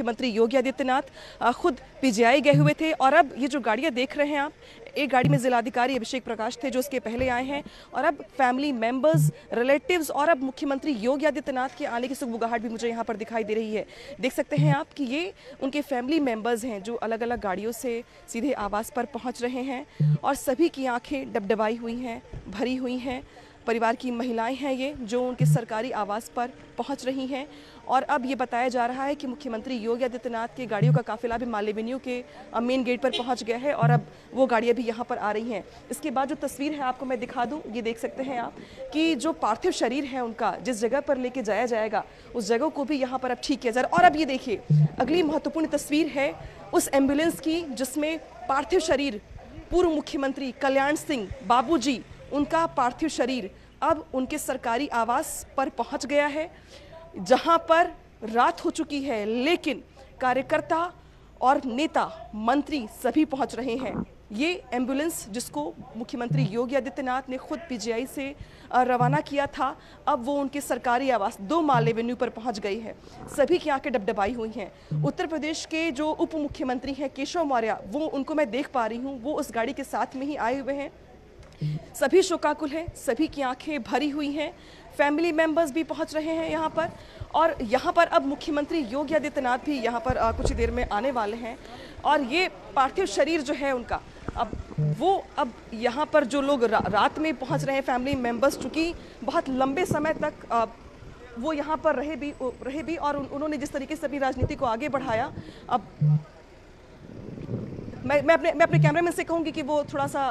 मुख्यमंत्री योगी आदित्यनाथ खुद पीजीआई गए हुए थे। और अब ये जो गाड़ियां देख रहे हैं आप, एक गाड़ी में जिलाधिकारी अभिषेक प्रकाश थे जो उसके पहले आए हैं, और अब फैमिली मेंबर्स, रिलेटिव्स और अब मुख्यमंत्री योगी आदित्यनाथ के आने की सुगबुगाहट भी मुझे यहाँ पर दिखाई दे रही है। देख सकते हैं आप कि ये उनके फैमिली मेंबर्स हैं जो अलग अलग गाड़ियों से सीधे आवास पर पहुँच रहे हैं, और सभी की आंखें डबडबाई हुई हैं, भरी हुई हैं। परिवार की महिलाएं हैं ये जो उनके सरकारी आवास पर पहुंच रही हैं। और अब ये बताया जा रहा है कि मुख्यमंत्री योगी आदित्यनाथ की गाड़ियों का काफिला भी माल एवेन्यू के मेन गेट पर पहुंच गया है, और अब वो गाड़ियां भी यहां पर आ रही हैं। इसके बाद जो तस्वीर है आपको मैं दिखा दूं, ये देख सकते हैं आप कि जो पार्थिव शरीर है उनका जिस जगह पर लेके जाया जाएगा उस जगह को भी यहाँ पर अब ठीक किया जा रहा है। और अब ये देखिए, अगली महत्वपूर्ण तस्वीर है उस एम्बुलेंस की जिसमें पार्थिव शरीर पूर्व मुख्यमंत्री कल्याण सिंह बाबूजी, उनका पार्थिव शरीर अब उनके सरकारी आवास पर पहुंच गया है, जहां पर रात हो चुकी है, लेकिन कार्यकर्ता और नेता मंत्री सभी पहुंच रहे हैं। ये एम्बुलेंस जिसको मुख्यमंत्री योगी आदित्यनाथ ने खुद पीजीआई से रवाना किया था, अब वो उनके सरकारी आवास 2 माल एवेन्यू पर पहुंच गई है। सभी की आंखें डबडबाई हुई हैं। उत्तर प्रदेश के जो उप मुख्यमंत्री हैं केशव मौर्य, वो उनको मैं देख पा रही हूँ, वो उस गाड़ी के साथ में ही आए हुए हैं। सभी शोकाकुल हैं, सभी की आंखें भरी हुई हैं। फैमिली मेंबर्स भी पहुंच रहे हैं यहाँ पर, और यहाँ पर अब मुख्यमंत्री योगी आदित्यनाथ भी यहाँ पर कुछ ही देर में आने वाले हैं। और ये पार्थिव शरीर जो है उनका, अब यहाँ पर जो लोग रात में पहुँच रहे हैं फैमिली मेंबर्स, चूँकि बहुत लंबे समय तक वो यहाँ पर रहे भी और उन्होंने जिस तरीके से अपनी राजनीति को आगे बढ़ाया, अब मैं अपने कैमरामैन से कहूंगी कि वो थोड़ा सा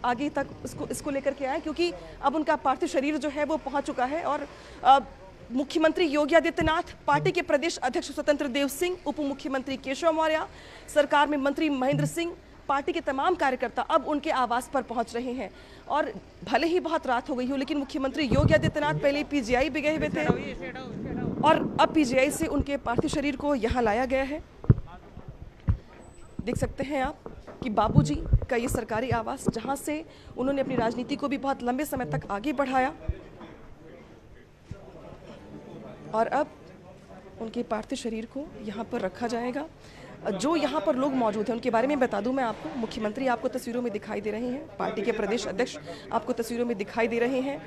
आगे तक इसको लेकर के आए, क्योंकि अब उनका पार्थिव शरीर जो है वो पहुंच चुका है। और मुख्यमंत्री योगी आदित्यनाथ, पार्टी के प्रदेश अध्यक्ष स्वतंत्र देव सिंह, उप मुख्यमंत्री केशव मौर्य, सरकार में मंत्री महेंद्र सिंह, पार्टी के तमाम कार्यकर्ता अब उनके आवास पर पहुंच रहे हैं। और भले ही बहुत रात हो गई हो, लेकिन मुख्यमंत्री योगी आदित्यनाथ पहले पीजीआई भी गए हुए थे और अब पीजीआई से उनके पार्थिव शरीर को यहाँ लाया गया है। देख सकते हैं आप कि बाबूजी का ये सरकारी आवास, जहां से उन्होंने अपनी राजनीति को भी बहुत लंबे समय तक आगे बढ़ाया, और अब उनके पार्थिव शरीर को यहाँ पर रखा जाएगा। जो यहाँ पर लोग मौजूद हैं उनके बारे में बता दूं मैं आपको। मुख्यमंत्री आपको तस्वीरों में दिखाई दे रहे हैं, पार्टी के प्रदेश अध्यक्ष आपको तस्वीरों में दिखाई दे रहे हैं।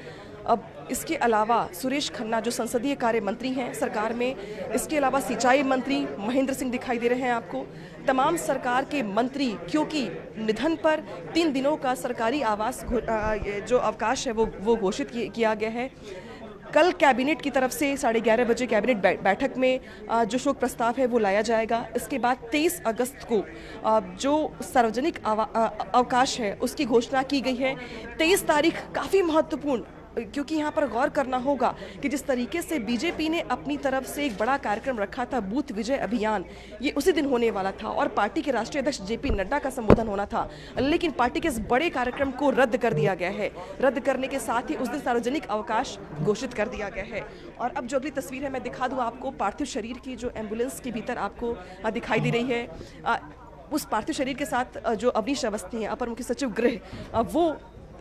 अब इसके अलावा सुरेश खन्ना जो संसदीय कार्य मंत्री हैं सरकार में, इसके अलावा सिंचाई मंत्री महेंद्र सिंह दिखाई दे रहे हैं आपको। तमाम सरकार के मंत्री, क्योंकि निधन पर 3 दिनों का सरकारी आवास जो अवकाश है वो घोषित किया गया है। कल कैबिनेट की तरफ से 11:30 बजे कैबिनेट बैठक में जो शोक प्रस्ताव है वो लाया जाएगा। इसके बाद 23 अगस्त को जो सार्वजनिक अवकाश है उसकी घोषणा की गई है। 23 तारीख काफ़ी महत्वपूर्ण, क्योंकि यहाँ पर गौर करना होगा कि जिस तरीके से बीजेपी ने अपनी तरफ से एक बड़ा कार्यक्रम रखा था, बूथ विजय अभियान, ये उसी दिन होने वाला था और पार्टी के राष्ट्रीय अध्यक्ष जेपी नड्डा का संबोधन होना था, लेकिन पार्टी के इस बड़े कार्यक्रम को रद्द कर दिया गया है। रद्द करने के साथ ही उस दिन सार्वजनिक अवकाश घोषित कर दिया गया है। और अब जो अगली तस्वीर है मैं दिखा दूँ आपको, पार्थिव शरीर की जो एम्बुलेंस के भीतर आपको दिखाई दे रही है, उस पार्थिव शरीर के साथ जो अवनीश अवस्थी हैं, अपर मुख्य सचिव गृह, वो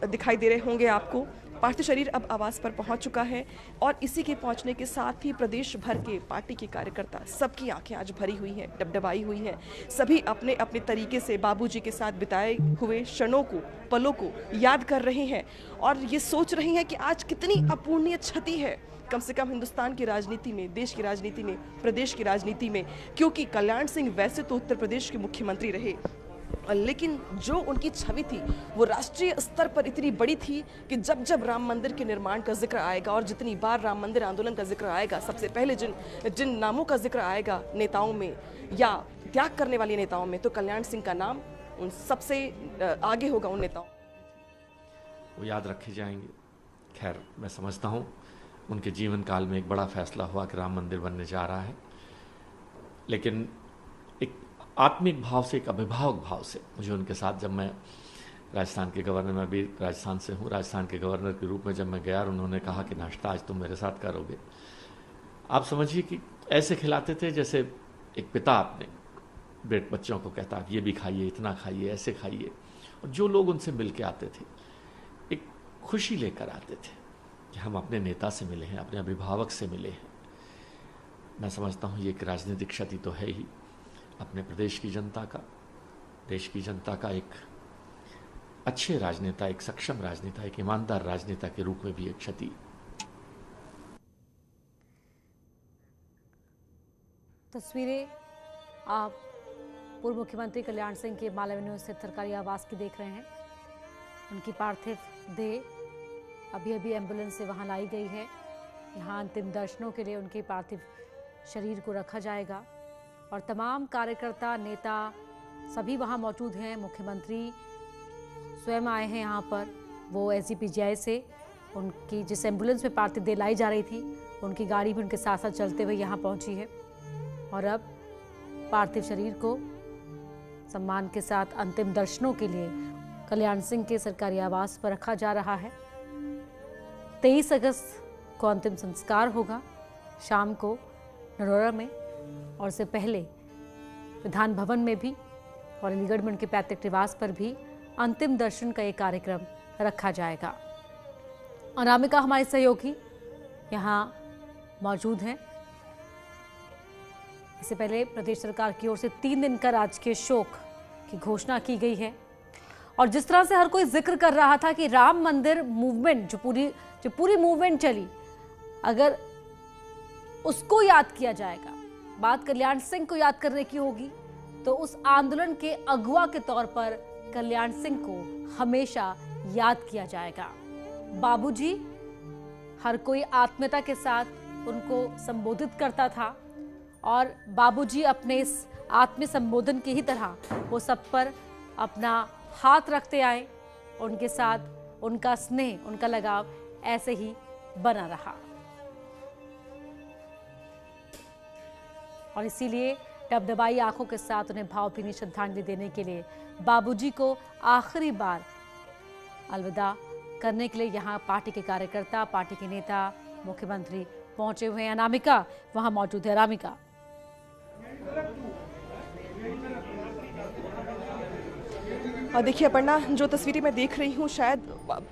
दिखाई दे रहे होंगे आपको। पार्थिव शरीर अब आवास पर पहुंच चुका है, और इसी के पहुंचने के साथ ही प्रदेश भर के पार्टी के कार्यकर्ता, सबकी आंखें आज भरी हुई हैं, डबडबाई हुई हैं। सभी अपने अपने तरीके से बाबूजी के साथ बिताए हुए क्षणों को, पलों को याद कर रहे हैं, और ये सोच रहे हैं कि आज कितनी अपूर्णीय क्षति है कम से कम हिंदुस्तान की राजनीति में, देश की राजनीति में, प्रदेश की राजनीति में। क्योंकि कल्याण सिंह वैसे तो उत्तर प्रदेश के मुख्यमंत्री रहे, लेकिन जो उनकी छवि थी वो राष्ट्रीय स्तर पर इतनी बड़ी थी कि जब जब राम मंदिर के निर्माण का जिक्र आएगा और जितनी बार राम मंदिर आंदोलन का जिक्र आएगा, सबसे पहले जिन नामों का जिक्र आएगा नेताओं में या त्याग करने वाले नेताओं में, तो कल्याण सिंह का नाम उन सबसे आगे होगा, उन नेताओं। वो याद रखे जाएंगे। खैर, मैं समझता हूँ उनके जीवन काल में एक बड़ा फैसला हुआ कि राम मंदिर बनने जा रहा है, लेकिन एक आत्मिक भाव से, एक अभिभावक भाव से मुझे उनके साथ, जब मैं राजस्थान के गवर्नर, मैं भी राजस्थान से हूँ, राजस्थान के गवर्नर के रूप में जब मैं गया और उन्होंने कहा कि नाश्ता आज तुम मेरे साथ करोगे, आप समझिए कि ऐसे खिलाते थे जैसे एक पिता अपने बच्चों को कहता आप ये भी खाइए, इतना खाइए, ऐसे खाइए। और जो लोग उनसे मिल के आते थे एक खुशी लेकर आते थे कि हम अपने नेता से मिले हैं, अपने अभिभावक से मिले हैं। मैं समझता हूँ ये एक राजनीतिक क्षति तो है ही, अपने प्रदेश की जनता का, देश की जनता का एक अच्छे राजनेता, एक सक्षम राजनेता, एक ईमानदार राजनेता के रूप में भी एक क्षति। तस्वीरें आप पूर्व मुख्यमंत्री कल्याण सिंह के माल एवेन्यू स्थित सरकारी आवास की देख रहे हैं। उनकी पार्थिव देह अभी एम्बुलेंस से वहां लाई गई है। यहां अंतिम दर्शनों के लिए उनके पार्थिव शरीर को रखा जाएगा और तमाम कार्यकर्ता, नेता सभी वहां मौजूद हैं। मुख्यमंत्री स्वयं आए हैं यहाँ पर, वो एसजीपीजीआई से उनकी जिस एम्बुलेंस में पार्थिव देह लाई जा रही थी, उनकी गाड़ी भी उनके साथ साथ चलते हुए यहाँ पहुंची है और अब पार्थिव शरीर को सम्मान के साथ अंतिम दर्शनों के लिए कल्याण सिंह के सरकारी आवास पर रखा जा रहा है। 23 अगस्त को अंतिम संस्कार होगा शाम को नरोरा में, और इससे पहले विधान भवन में भी और अलीगढ़ में उनके पैतृक निवास पर भी अंतिम दर्शन का एक कार्यक्रम रखा जाएगा। अनामिका हमारे सहयोगी यहाँ मौजूद हैं। इससे पहले प्रदेश सरकार की ओर से 3 दिन का राजकीय शोक की घोषणा की गई है और जिस तरह से हर कोई जिक्र कर रहा था कि राम मंदिर मूवमेंट जो पूरी मूवमेंट चली, अगर उसको याद किया जाएगा, बात कल्याण सिंह को याद करने की होगी, तो उस आंदोलन के अगुवा के तौर पर कल्याण सिंह को हमेशा याद किया जाएगा। बाबूजी, हर कोई आत्मीयता के साथ उनको संबोधित करता था और बाबूजी अपने इस आत्मीय संबोधन की ही तरह वो सब पर अपना हाथ रखते आए। उनके साथ उनका स्नेह, उनका लगाव ऐसे ही बना रहा और इसीलिए डबडबाई आंखों के साथ उन्हें भावभीनी श्रद्धांजलि देने के लिए बाबूजी को आखिरी बार अलविदा करने के लिए यहाँ पार्टी के कार्यकर्ता, पार्टी के नेता, मुख्यमंत्री पहुंचे हुए हैं। अनामिका वहां मौजूद है। अनामिका, देखिए अपर्णा, जो तस्वीरें मैं देख रही हूँ, शायद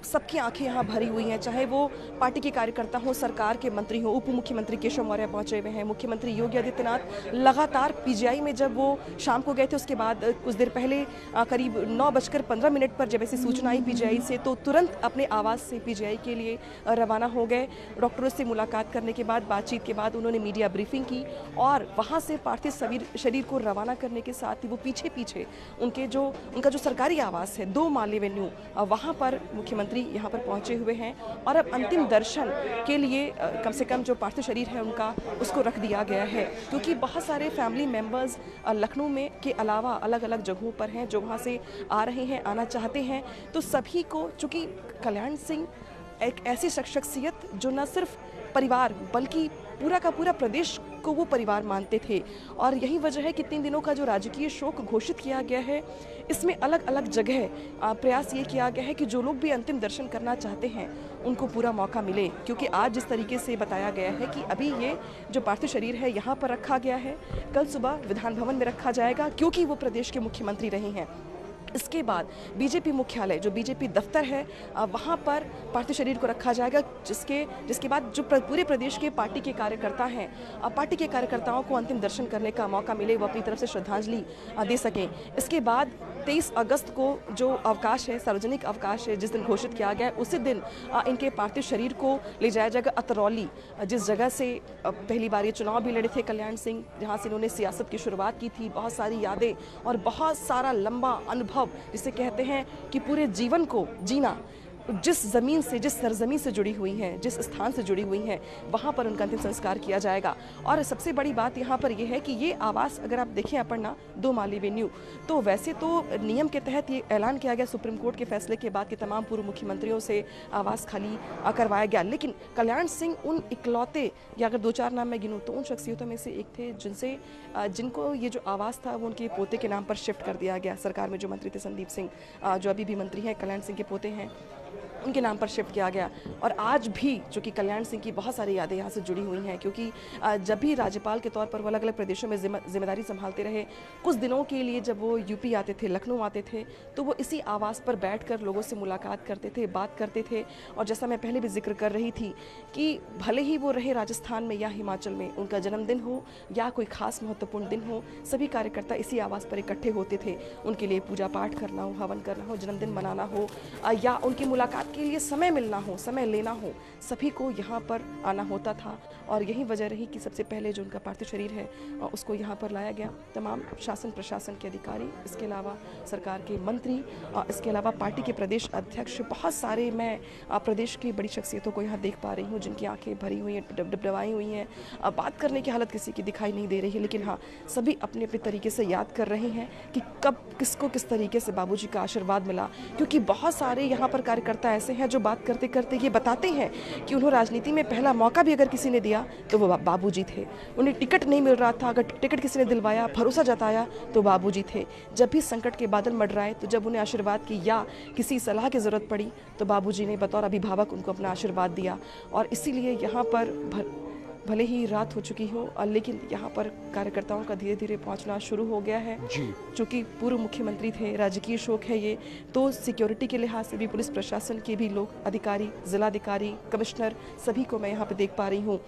सबकी आंखें यहाँ भरी हुई हैं, चाहे वो पार्टी के कार्यकर्ता हों, सरकार के मंत्री हों। उप मुख्यमंत्री केशव मौर्य पहुंचे हुए हैं। मुख्यमंत्री योगी आदित्यनाथ लगातार पीजीआई में जब वो शाम को गए थे, उसके बाद कुछ देर पहले करीब 9:15 पर जब ऐसी सूचना आई पीजीआई से, तो तुरंत अपने आवास से पीजीआई के लिए रवाना हो गए। डॉक्टरों से मुलाकात करने के बाद, बातचीत के बाद उन्होंने मीडिया ब्रीफिंग की और वहाँ से पार्थिव शरीर को रवाना करने के साथ ही वो पीछे उनका जो सरकारी आवास है 2 माल एवेन्यू, वहाँ पर मुख्यमंत्री यहाँ पर पहुँचे हुए हैं और अब अंतिम दर्शन के लिए कम से कम जो पार्थिव शरीर है उनका, उसको रख दिया गया है, क्योंकि बहुत सारे फैमिली मेंबर्स लखनऊ में के अलावा अलग अलग जगहों पर हैं जो वहाँ से आ रहे हैं, आना चाहते हैं। तो सभी को, चूँकि कल्याण सिंह एक ऐसी शख्सियत जो न सिर्फ परिवार बल्कि पूरा का पूरा प्रदेश को वो परिवार मानते थे, और यही वजह है कि 3 दिनों का जो राजकीय शोक घोषित किया गया है, इसमें अलग अलग जगह प्रयास ये किया गया है कि जो लोग भी अंतिम दर्शन करना चाहते हैं उनको पूरा मौका मिले। क्योंकि आज जिस तरीके से बताया गया है कि अभी ये जो पार्थिव शरीर है यहाँ पर रखा गया है, कल सुबह विधान भवन में रखा जाएगा, क्योंकि वो प्रदेश के मुख्यमंत्री रहे हैं। इसके बाद बीजेपी मुख्यालय, जो बीजेपी दफ्तर है, वहाँ पर पार्थिव शरीर को रखा जाएगा, जिसके बाद जो पूरे प्रदेश के पार्टी के कार्यकर्ता हैं, पार्टी के कार्यकर्ताओं को अंतिम दर्शन करने का मौका मिले, वो अपनी तरफ से श्रद्धांजलि दे सकें। इसके बाद 23 अगस्त को जो अवकाश है, सार्वजनिक अवकाश है, जिस दिन घोषित किया गया है, उसी दिन इनके पार्थिव शरीर को ले जाया जाएगा अतरौली, जिस जगह से पहली बार ये चुनाव भी लड़े थे कल्याण सिंह, जहाँ से इन्होंने सियासत की शुरुआत की थी। बहुत सारी यादें और बहुत सारा लंबा अनुभव, जिसे कहते हैं कि पूरे जीवन को जीना, जिस ज़मीन से, जिस सरजमीन से जुड़ी हुई हैं, जिस स्थान से जुड़ी हुई हैं, वहाँ पर उनका अंतिम संस्कार किया जाएगा। और सबसे बड़ी बात यहाँ पर यह है कि ये आवास, अगर आप देखें अपर्णा, 2 माल एवेन्यू, तो वैसे तो नियम के तहत ये ऐलान किया गया सुप्रीम कोर्ट के फैसले के बाद कि तमाम पूर्व मुख्यमंत्रियों से आवास खाली करवाया गया, लेकिन कल्याण सिंह उन इकलौते, या अगर 2-4 नाम मैं गिनूँ तो उन शख्सियतों में से एक थे जिनको ये जो आवास था वो उनके पोते के नाम पर शिफ्ट कर दिया गया। सरकार में जो मंत्री थे संदीप सिंह, जो अभी भी मंत्री हैं, कल्याण सिंह के पोते हैं, उनके नाम पर शिफ्ट किया गया। और आज भी चूँकि कल्याण सिंह की बहुत सारी यादें यहाँ से जुड़ी हुई हैं, क्योंकि जब भी राज्यपाल के तौर पर वो अलग अलग प्रदेशों में जिम्मेदारी संभालते रहे, कुछ दिनों के लिए जब वो यूपी आते थे, लखनऊ आते थे, तो वो इसी आवास पर बैठकर लोगों से मुलाकात करते थे, बात करते थे। और जैसा मैं पहले भी जिक्र कर रही थी कि भले ही वो रहे राजस्थान में या हिमाचल में, उनका जन्मदिन हो या कोई खास महत्वपूर्ण दिन हो, सभी कार्यकर्ता इसी आवास पर इकट्ठे होते थे। उनके लिए पूजा पाठ करना हो, हवन करना हो, जन्मदिन मनाना हो या उनकी मुलाकात के लिए समय मिलना हो, समय लेना हो, सभी को यहाँ पर आना होता था। और यही वजह रही कि सबसे पहले जो उनका पार्थिव शरीर है उसको यहाँ पर लाया गया। तमाम शासन प्रशासन के अधिकारी, इसके अलावा सरकार के मंत्री, इसके अलावा पार्टी के प्रदेश अध्यक्ष, बहुत सारे मैं प्रदेश की बड़ी शख्सियतों को यहाँ देख पा रही हूँ जिनकी आंखें भरी हुई हैं, डबडबाई हुई हैं। बात करने की हालत किसी की दिखाई नहीं दे रही है, लेकिन हाँ, सभी अपने अपने तरीके से याद कर रहे हैं कि कब किसको किस तरीके से बाबूजी का आशीर्वाद मिला। क्योंकि बहुत सारे यहाँ पर कार्यकर्ता ऐसे हैं जो बात करते करते ये बताते हैं कि उन्हें राजनीति में पहला मौका भी अगर किसी ने दिया तो वो बाबूजी थे। उन्हें टिकट नहीं मिल रहा था, अगर टिकट किसी ने दिलवाया, भरोसा जताया, तो बाबूजी थे। जब भी संकट के बादल मंडराए, तो जब उन्हें आशीर्वाद की या किसी सलाह की ज़रूरत पड़ी, तो बाबूजी ने बतौर अभिभावक उनको अपना आशीर्वाद दिया। और इसीलिए यहाँ पर भले ही रात हो चुकी हो, लेकिन यहाँ पर कार्यकर्ताओं का धीरे धीरे पहुँचना शुरू हो गया है। चूँकि पूर्व मुख्यमंत्री थे, राजकीय शोक है ये, तो सिक्योरिटी के लिहाज से भी पुलिस प्रशासन के भी लोग, अधिकारी, जिलाधिकारी, कमिश्नर, सभी को मैं यहाँ पे देख पा रही हूँ।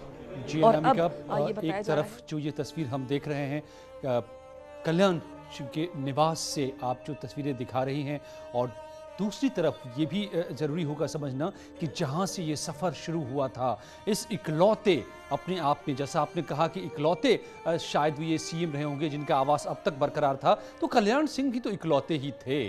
जी अब एक तरफ जो ये तस्वीर हम देख रहे हैं कल्याण के निवास से आप जो तस्वीरें दिखा रही हैं, और दूसरी तरफ ये भी ज़रूरी होगा समझना कि जहाँ से ये सफ़र शुरू हुआ था, इस इकलौते अपने आप में, जैसा आपने कहा कि इकलौते शायद ये सीएम रहे होंगे जिनका आवास अब तक बरकरार था, तो कल्याण सिंह भी तो इकलौते ही थे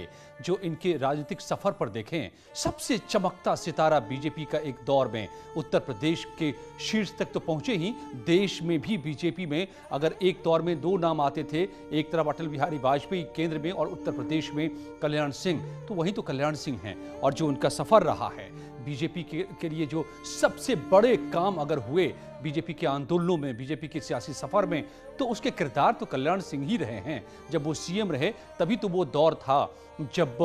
जो इनके राजनीतिक सफ़र पर देखें सबसे चमकता सितारा बीजेपी का एक दौर में उत्तर प्रदेश के शीर्ष तक तो पहुंचे ही, देश में भी बीजेपी में अगर एक दौर में दो नाम आते थे, एक तरफ अटल बिहारी वाजपेयी केंद्र में और उत्तर प्रदेश में कल्याण सिंह, तो वहीं तो कल्याण सिंह हैं। और जो उनका सफ़र रहा है बीजेपी के लिए, जो सबसे बड़े काम अगर हुए बीजेपी के आंदोलनों में, बीजेपी के सियासी सफर में, तो उसके किरदार तो कल्याण सिंह ही रहे हैं। जब वो सीएम रहे तभी तो वो दौर था जब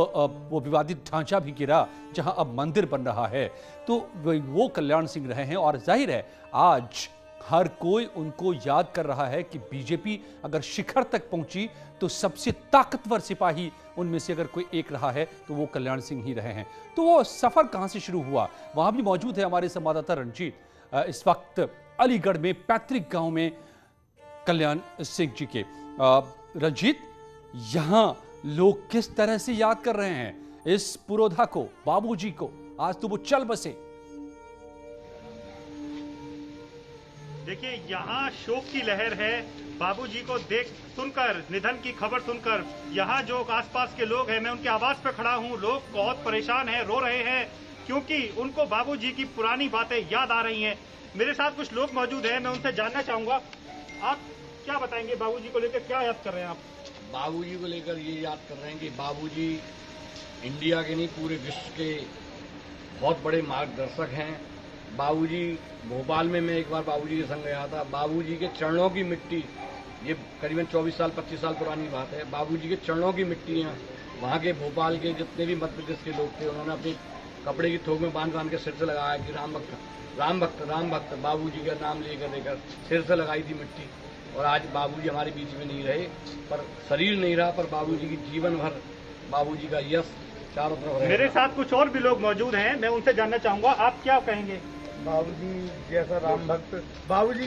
वो विवादित ढांचा भी गिरा जहां अब मंदिर बन रहा है, तो वो कल्याण सिंह रहे हैं। और जाहिर है आज हर कोई उनको याद कर रहा है कि बीजेपी अगर शिखर तक पहुंची तो सबसे ताकतवर सिपाही उनमें से अगर कोई एक रहा है तो वो कल्याण सिंह ही रहे हैं। तो वो सफर कहां से शुरू हुआ, वहां भी मौजूद है हमारे संवाददाता रंजीत। इस वक्त अलीगढ़ में पैतृक गांव में कल्याण सिंह जी के। रंजीत, यहां लोग किस तरह से याद कर रहे हैं इस पुरोधा को, बाबूजी को? आज तो वो चल बसे। देखिए, यहाँ शोक की लहर है। बाबूजी को सुनकर, निधन की खबर सुनकर, यहाँ जो आसपास के लोग हैं, मैं उनके आवास पे खड़ा हूँ, लोग बहुत परेशान हैं, रो रहे हैं, क्योंकि उनको बाबूजी की पुरानी बातें याद आ रही हैं। मेरे साथ कुछ लोग मौजूद हैं, मैं उनसे जानना चाहूंगा, आप क्या बताएंगे बाबूजी को लेकर, क्या याद कर रहे हैं आप? बाबूजी को लेकर ये याद कर रहे हैं कि बाबूजी इंडिया के नहीं पूरे विश्व के बहुत बड़े मार्गदर्शक हैं। बाबूजी भोपाल में मैं एक बार बाबूजी के संग गया था। बाबूजी के चरणों की मिट्टी, ये करीबन 24 साल 25 साल पुरानी बात है, बाबूजी के चरणों की मिट्टियाँ वहाँ के भोपाल के जितने भी मध्य प्रदेश के लोग थे, उन्होंने अपने कपड़े की थोक में बांध के सिर से लगाया कि राम भक्त बाबूजी का नाम लेकर सिर से लगाई थी मिट्टी। और आज बाबूजी हमारे बीच में नहीं रहे, पर शरीर नहीं रहा, पर बाबूजी की जीवन भर बाबूजी का यश चारों तरफ रहेगा। मेरे साथ कुछ और भी लोग मौजूद हैं, मैं उनसे जानना चाहूंगा, आप क्या कहेंगे? बाबूजी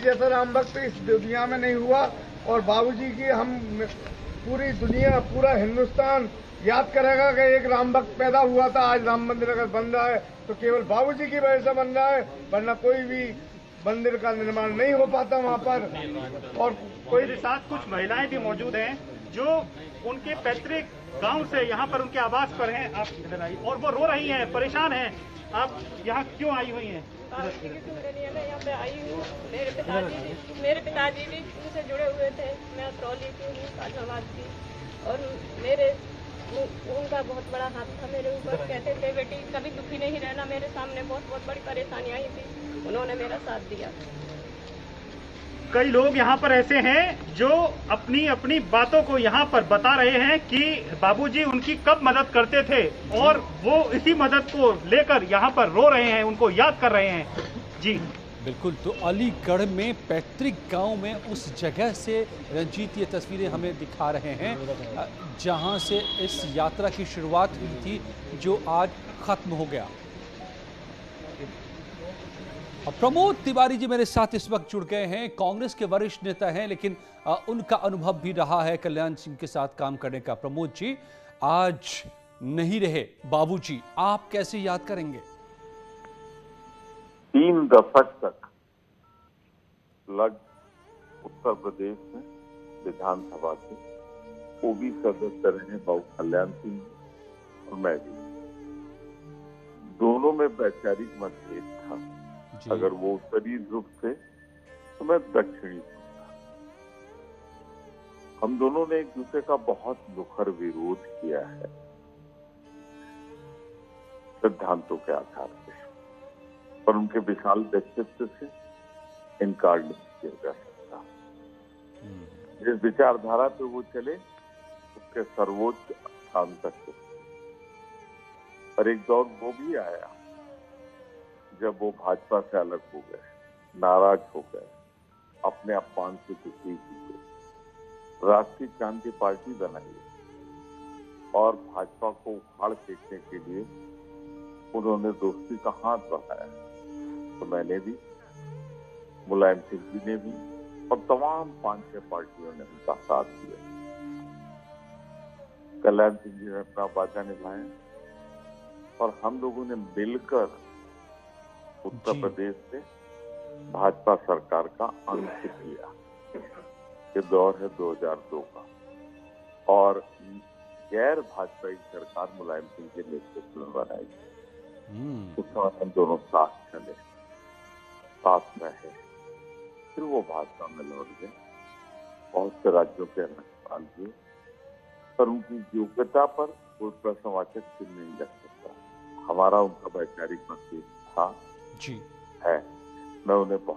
जैसा राम भक्त इस दुनिया में नहीं हुआ, और बाबूजी की हम पूरी दुनिया, पूरा हिंदुस्तान याद करेगा कि एक राम भक्त पैदा हुआ था। आज राम मंदिर अगर बन रहा है तो केवल बाबूजी की वजह से बन रहा है, वरना कोई भी मंदिर का निर्माण नहीं हो पाता वहाँ पर। और मेरे साथ कुछ महिलाएं भी मौजूद हैं जो उनके पैतृक गांव से यहाँ पर उनके आवास पर हैं, आप इधर आइए, और वो रो रही हैं, परेशान हैं। आप यहाँ क्यों आई हुई हैं? यहाँ पे आई हूँ। मेरे पिताजी भी उनसे जुड़े हुए थे। मैं ट्रॉली की हूँ, गाजियाबाद की, और उनका बहुत बड़ा हाथ था मेरे ऊपर। कहते थे बेटी कभी दुखी नहीं रहना, मेरे सामने बहुत बड़ी परेशानी आई थी, उन्होंने मेरा साथ दिया। कई लोग यहाँ पर ऐसे हैं जो अपनी अपनी बातों को यहाँ पर बता रहे हैं कि बाबूजी उनकी कब मदद करते थे और वो इसी मदद को लेकर यहाँ पर रो रहे हैं, उनको याद कर रहे हैं। जी बिल्कुल। तो अलीगढ़ में पैतृक गांव में उस जगह से रंजीत ये तस्वीरें हमें दिखा रहे हैं जहां से इस यात्रा की शुरुआत हुई थी, जो आज खत्म हो गया। और प्रमोद तिवारी जी मेरे साथ इस वक्त जुड़ गए हैं। कांग्रेस के वरिष्ठ नेता हैं, लेकिन उनका अनुभव भी रहा है कल्याण सिंह के साथ काम करने का। प्रमोद जी, आज नहीं रहे बाबूजी, आप कैसे याद करेंगे? 3 दशक तक लग उत्तर प्रदेश में विधानसभा के वो भी सदस्य रहे बाबू कल्याण सिंह और मैं भी। दोनों में वैचारिक मतभेद था। अगर वो उत्तरी ध्रुव थे तो मैं दक्षिणी ध्रुव था। हम दोनों ने एक दूसरे का बहुत मुखर विरोध किया है सिद्धांतों के आधार पर, पर उनके विशाल व्यक्तित्व से इनकार नहीं किया जा सकता। जिस विचारधारा पे वो चले उसके सर्वोच्च स्थान तक चले। पर एक दौर वो भी आया जब वो भाजपा से अलग हो गए, नाराज हो गए, अपने अपमान से दुखी हुए, राष्ट्रीय क्रांति पार्टी बनाई और भाजपा को उखाड़ फेंकने के लिए उन्होंने दोस्ती का हाथ बढ़ाया। तो मैंने भी, मुलायम सिंह जी ने भी और तमाम 5-6 पार्टियों ने उनका साथ दिया। कल्याण सिंह जी ने अपना वादा निभाया और हम लोगों ने मिलकर उत्तर प्रदेश से भाजपा सरकार का अंत किया। ये दौर है 2002 का और गैर भाजपाई सरकार मुलायम सिंह के नेतृत्व में बनाई। उस समय हम दोनों साथ चले, साथ रहे। फिर वो भाजपा में लौट गए, बहुत से राज्यों के राज्यपाल हुए, पर उनकी योग्यता पर कोई प्रश्नवाचक चिन्ह नहीं लग सकता। हमारा उनका वैचारिक मतभेद था, जी है। मैं उन्हें बहुत